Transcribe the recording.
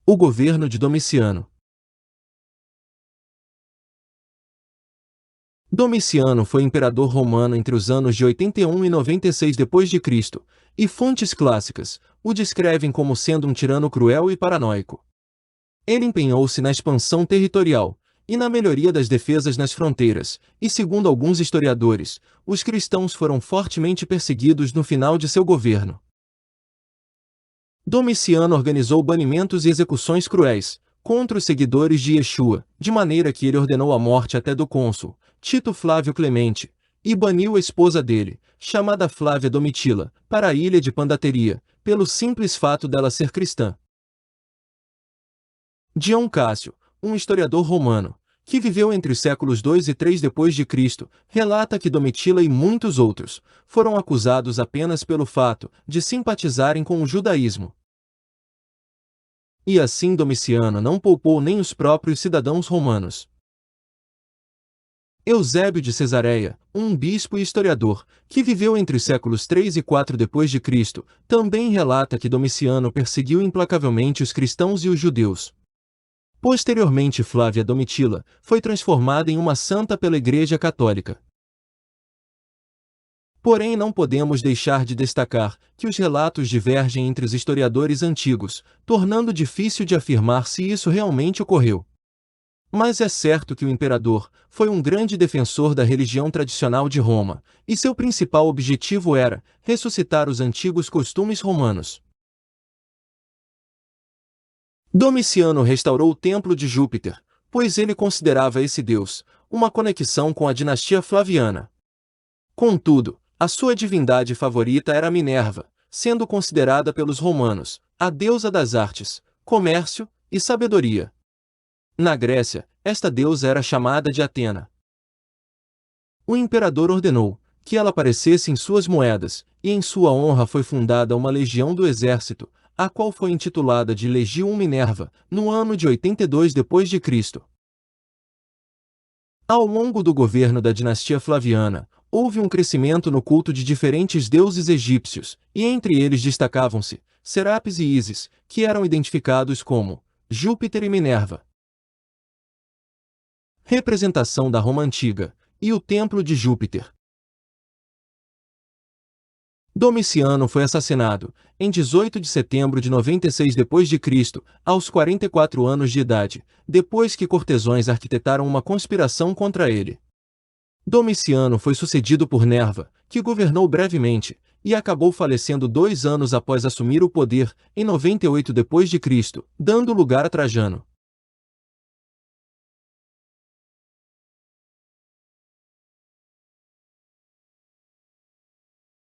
O governo de Domiciano. Domiciano foi imperador romano entre os anos de 81 e 96 d.C., e fontes clássicas o descrevem como sendo um tirano cruel e paranoico. Ele empenhou-se na expansão territorial e na melhoria das defesas nas fronteiras, e segundo alguns historiadores, os cristãos foram fortemente perseguidos no final de seu governo. Domiciano organizou banimentos e execuções cruéis contra os seguidores de Yeshua, de maneira que ele ordenou a morte até do cônsul, Tito Flávio Clemente, e baniu a esposa dele, chamada Flávia Domitila, para a ilha de Pandateria, pelo simples fato dela ser cristã. Dion Cássio, um historiador romano, que viveu entre os séculos 2 e 3 d.C., relata que Domitila e muitos outros foram acusados apenas pelo fato de simpatizarem com o judaísmo. E assim Domiciano não poupou nem os próprios cidadãos romanos. Eusébio de Cesareia, um bispo e historiador, que viveu entre os séculos 3 e 4 d.C., também relata que Domiciano perseguiu implacavelmente os cristãos e os judeus. Posteriormente Flávia Domitila foi transformada em uma santa pela Igreja Católica. Porém não podemos deixar de destacar que os relatos divergem entre os historiadores antigos, tornando difícil de afirmar se isso realmente ocorreu. Mas é certo que o imperador foi um grande defensor da religião tradicional de Roma, e seu principal objetivo era ressuscitar os antigos costumes romanos. Domiciano restaurou o templo de Júpiter, pois ele considerava esse deus uma conexão com a dinastia Flaviana. Contudo, a sua divindade favorita era Minerva, sendo considerada pelos romanos a deusa das artes, comércio e sabedoria. Na Grécia, esta deusa era chamada de Atena. O imperador ordenou que ela aparecesse em suas moedas, e em sua honra foi fundada uma legião do exército, a qual foi intitulada de Legium Minerva, no ano de 82 d.C. Ao longo do governo da dinastia Flaviana, houve um crescimento no culto de diferentes deuses egípcios, e entre eles destacavam-se Serapis e Ísis, que eram identificados como Júpiter e Minerva. Representação da Roma Antiga e o Templo de Júpiter. Domiciano foi assassinado em 18 de setembro de 96 d.C., aos 44 anos de idade, depois que cortesões arquitetaram uma conspiração contra ele. Domiciano foi sucedido por Nerva, que governou brevemente, e acabou falecendo 2 anos após assumir o poder, em 98 d.C., dando lugar a Trajano.